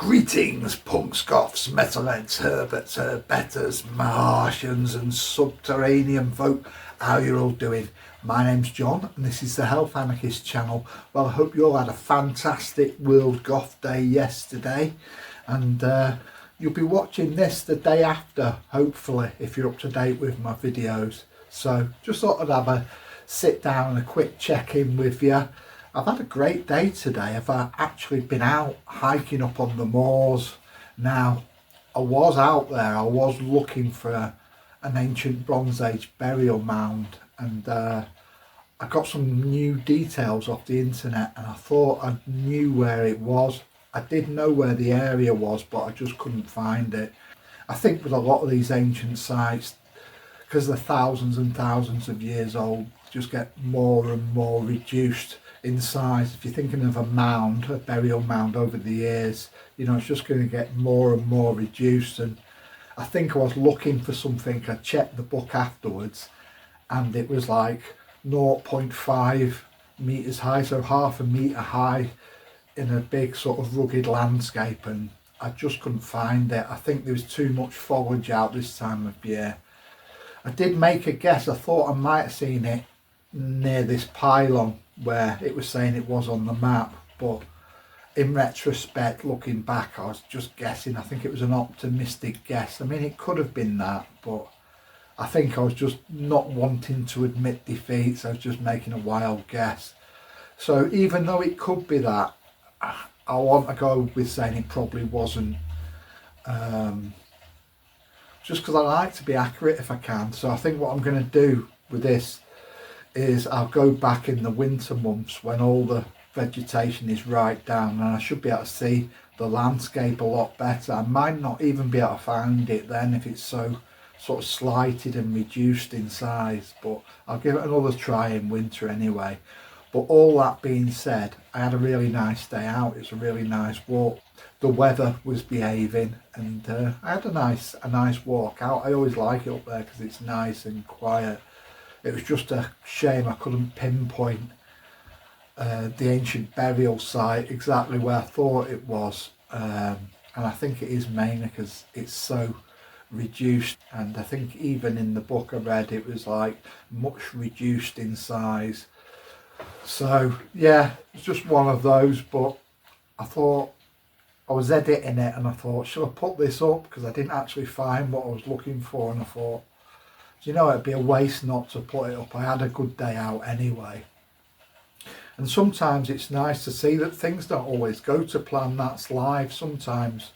Greetings, punks, goths, metalheads, herberts, herbetters, Martians and subterranean folk. How you all doing? My name's John and this is the Health Anarchist channel. Well, I hope you all had a fantastic World Goth Day yesterday, and you'll be watching this the day after, hopefully, if you're up to date with my videos. So just thought I'd have a sit down and a quick check-in with you. I've had a great day today. I've actually been out hiking up on the moors. Now, I was out there, I was looking for an ancient Bronze Age burial mound, and I got some new details off the internet, and I thought I knew where it was. I did know where the area was, but I just couldn't find it. I think with a lot of these ancient sites, because they're thousands and thousands of years old, just get more and more reduced in size. If you're thinking of a mound, a burial mound over the years, you know, it's just going to get more and more reduced. And I think I was looking for something, I checked the book afterwards, and it was like 0.5 meters high, so half a meter high in a big sort of rugged landscape, and I just couldn't find it. I think there was too much foliage out this time of year. I did make a guess. I thought I might have seen it near this pylon where it was saying it was on the map, but in retrospect, looking back, I was just guessing. I think it was an optimistic guess. I mean, it could have been that, but I think I was just not wanting to admit defeat, so I was just making a wild guess. So even though it could be that, I want to go with saying it probably wasn't, just because I like to be accurate if I can. So I think what I'm going to do with this is I'll go back in the winter months when all the vegetation is right down, and I should be able to see the landscape a lot better. I might not even be able to find it then if it's so sort of slighted and reduced in size, but I'll give it another try in winter anyway. But all that being said, I had a really nice day out. It's a really nice walk. The weather was behaving, and I had a nice walk out. I always like it up there because it's nice and quiet. It was just a shame I couldn't pinpoint the ancient burial site exactly where I thought it was, and I think it is mainly because it's so reduced, and I think even in the book I read it was like much reduced in size. So yeah, it's just one of those. But I thought, I was editing it and I thought, should I put this up, because I didn't actually find what I was looking for, and I thought, you know, it'd be a waste not to put it up. I had a good day out anyway. And sometimes it's nice to see that things don't always go to plan. That's life. Sometimes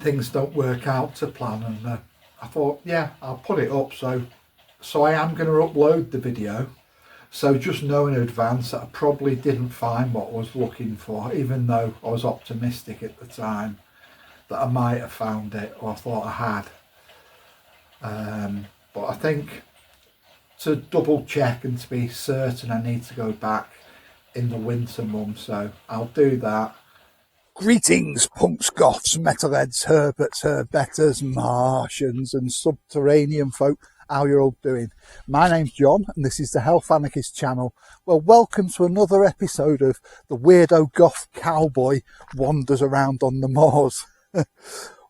things don't work out to plan, and I thought, yeah, I'll put it up. So I am going to upload the video. So just know in advance that I probably didn't find what I was looking for, even though I was optimistic at the time that I might have found it, or I thought I had. But I think to double check and to be certain, I need to go back in the winter months, so I'll do that. Greetings, punks, goths, metalheads, herberts, herbetters, Martians and subterranean folk. How you're all doing? My name's John and this is the Health Anarchist channel. Well, welcome to another episode of the Weirdo Goth Cowboy Wanders Around on the Moors.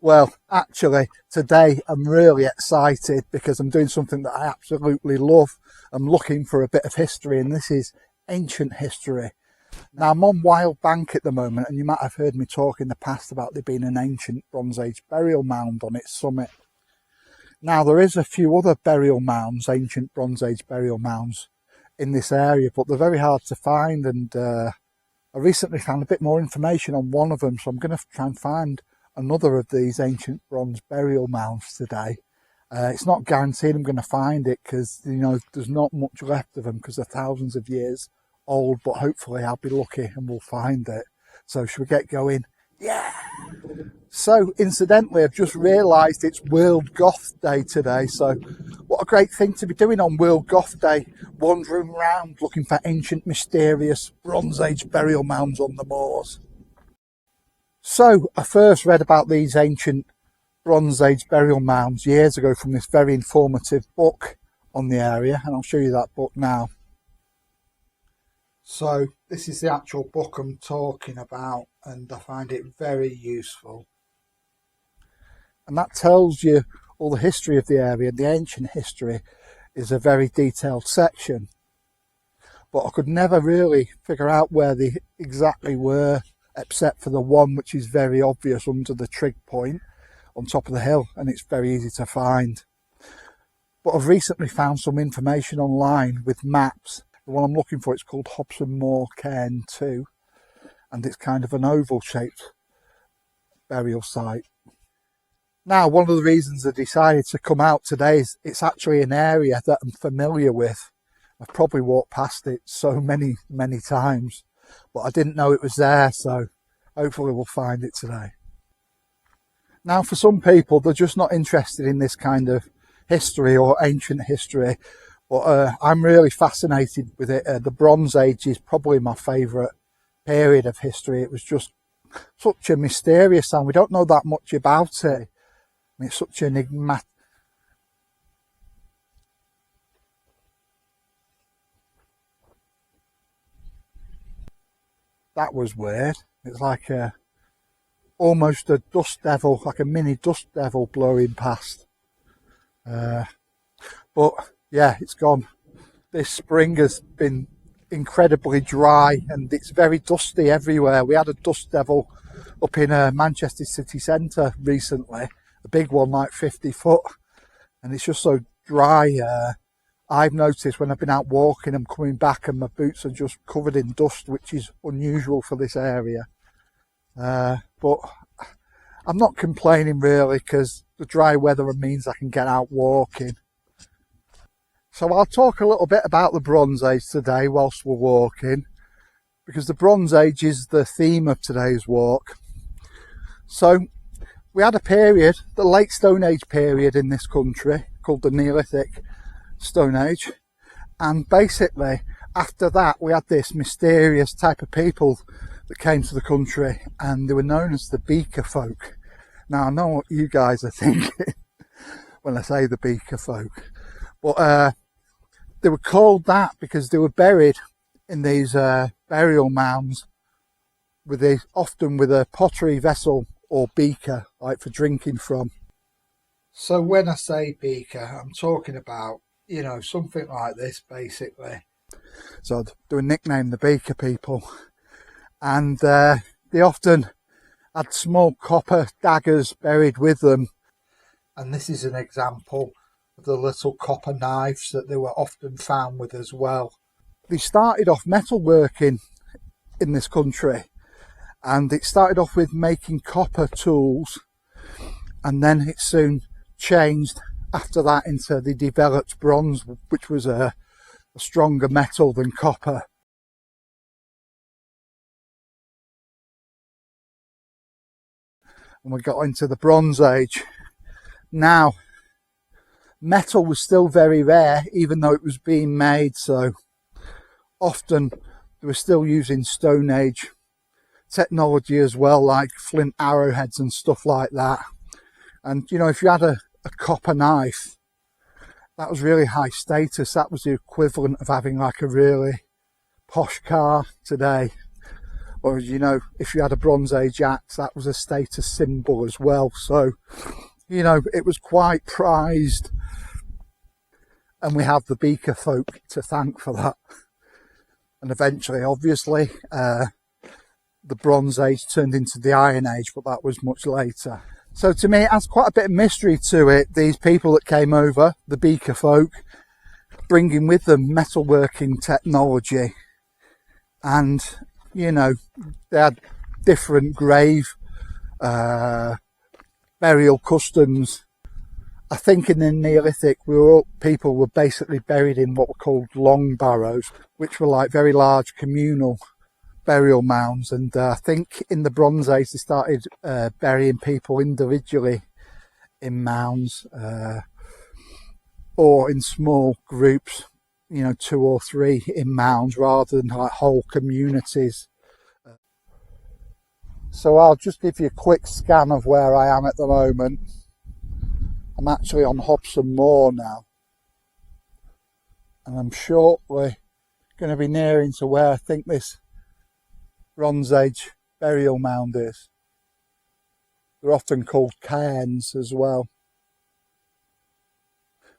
Well, actually, today I'm really excited because I'm doing something that I absolutely love. I'm looking for a bit of history, and this is ancient history. Now, I'm on Wild Bank at the moment, and you might have heard me talk in the past about there being an ancient Bronze Age burial mound on its summit. Now, there is a few other burial mounds, ancient Bronze Age burial mounds in this area, but they're very hard to find, and I recently found a bit more information on one of them, so I'm going to try and find another of these ancient bronze burial mounds today. It's not guaranteed I'm going to find it because, you know, there's not much left of them because they're thousands of years old, but hopefully I'll be lucky and we'll find it. So should we get going? Yeah! So incidentally, I've just realised it's World Goth Day today, so what a great thing to be doing on World Goth Day, wandering around looking for ancient, mysterious Bronze Age burial mounds on the moors. So I first read about these ancient Bronze Age burial mounds years ago from this very informative book on the area, and I'll show you that book now. So This is the actual book I'm talking about, and I find it very useful. And that tells you all the history of the area. The ancient history is a very detailed section, but I could never really figure out where they exactly were, except for the one which is very obvious under the trig point on top of the hill, and it's very easy to find. But I've recently found some information online with maps. The one I'm looking for, it's called Hobson Moor Cairn 2, and it's kind of an oval shaped burial site. Now, one of the reasons I decided to come out today is it's actually an area that I'm familiar with. I've probably walked past it so many times, but I didn't know it was there, so hopefully we'll find it today. Now, for some people, they're just not interested in this kind of history or ancient history, but I'm really fascinated with it. The Bronze Age is probably my favourite period of history. It was just such a mysterious time. We don't know that much about it. I mean, it's such an enigmatic. That was weird. It's like almost a dust devil, like a mini dust devil blowing past. But yeah, it's gone. This spring has been incredibly dry and it's very dusty everywhere. We had a dust devil up in Manchester city centre recently, a big one like 50 foot, and it's just so dry. I've noticed when I've been out walking, I'm coming back and my boots are just covered in dust, which is unusual for this area. But I'm not complaining really, because the dry weather means I can get out walking. So I'll talk a little bit about the Bronze Age today whilst we're walking, because the Bronze Age is the theme of today's walk. So we had a period, the late Stone Age period in this country, called the Neolithic Stone Age, and basically after that we had this mysterious type of people that came to the country, and they were known as the Beaker folk. Now I know what you guys are thinking when I say the Beaker folk, but they were called that because they were buried in these burial mounds often with a pottery vessel or beaker, like for drinking from. So when I say beaker, I'm talking about, you know, something like this basically. So they were nicknamed the Beaker people, and they often had small copper daggers buried with them, and this is an example of the little copper knives that they were often found with as well. They started off metalworking in this country, and it started off with making copper tools, and then it soon changed after that into they developed bronze, which was a stronger metal than copper. And we got into the Bronze Age. Now, metal was still very rare, even though it was being made, so often they were still using Stone Age technology as well, like flint arrowheads and stuff like that. And you know, if you had a copper knife, that was really high status. That was the equivalent of having like a really posh car today. Or, you know, if you had a Bronze Age axe, that was a status symbol as well. So, you know, it was quite prized, and we have the Beaker folk to thank for that. And eventually, obviously, the Bronze Age turned into the Iron Age, but that was much later. So to me, it has quite a bit of mystery to it. These people that came over, the Beaker folk, bringing with them metalworking technology, and you know, they had different grave burial customs. I think in the Neolithic, people were basically buried in what were called long barrows, which were like very large communal burial mounds. And I think in the Bronze Age they started burying people individually in mounds, or in small groups, you know, 2 or 3 in mounds rather than like whole communities. So I'll just give you a quick scan of where I am at the moment. I'm actually on Hobson Moor now, and I'm shortly going to be nearing to where I think this Bronze Age burial mound is. They're often called cairns as well.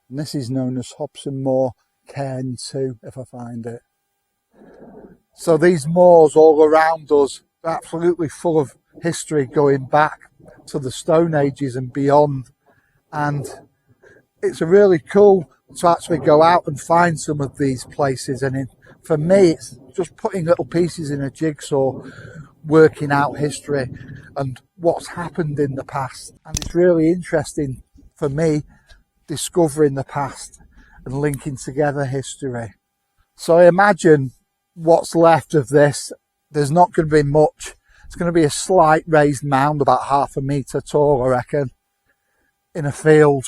And this is known as Hobson Moor Cairn 2, if I find it. So these moors all around us are absolutely full of history going back to the Stone Ages and beyond. And it's really cool to actually go out and find some of these places. And for me, it's just putting little pieces in a jigsaw, working out history and what's happened in the past. And it's really interesting for me discovering the past and linking together history. So I imagine what's left of this, there's not going to be much. It's going to be a slight raised mound, about 1/2 metre tall, I reckon, in a field,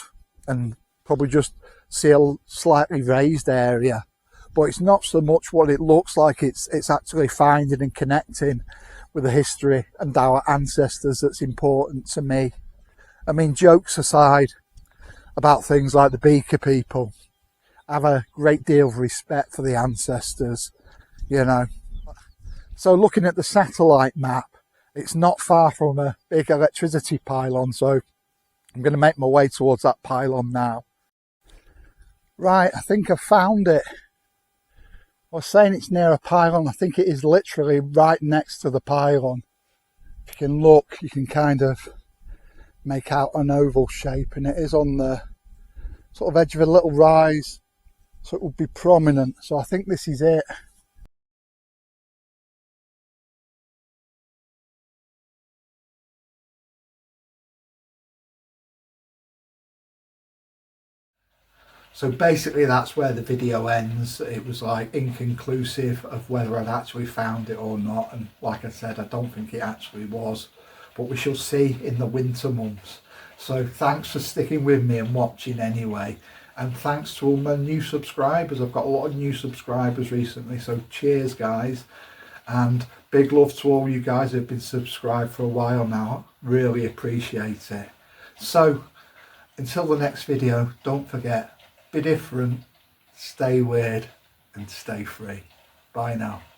and probably just see a slightly raised area. But it's not so much what it looks like, it's actually finding and connecting with the history and our ancestors that's important to me. I mean, jokes aside about things like the Beaker people, I have a great deal of respect for the ancestors, you know. So looking at the satellite map, it's not far from a big electricity pylon, so I'm going to make my way towards that pylon now. Right, I think I found it. I was saying it's near a pylon. I think it is literally right next to the pylon. If you can look, you can kind of make out an oval shape, and it is on the sort of edge of a little rise, so it will be prominent. So I think this is it. So basically that's where the video ends. It was like inconclusive of whether I'd actually found it or not, and like I said, I don't think it actually was, but we shall see in the winter months. So thanks for sticking with me and watching anyway, and thanks to all my new subscribers. I've got a lot of new subscribers recently, so cheers guys, and big love to all you guys who've been subscribed for a while now. Really appreciate it. So until the next video, don't forget, be different, stay weird, and stay free. Bye now.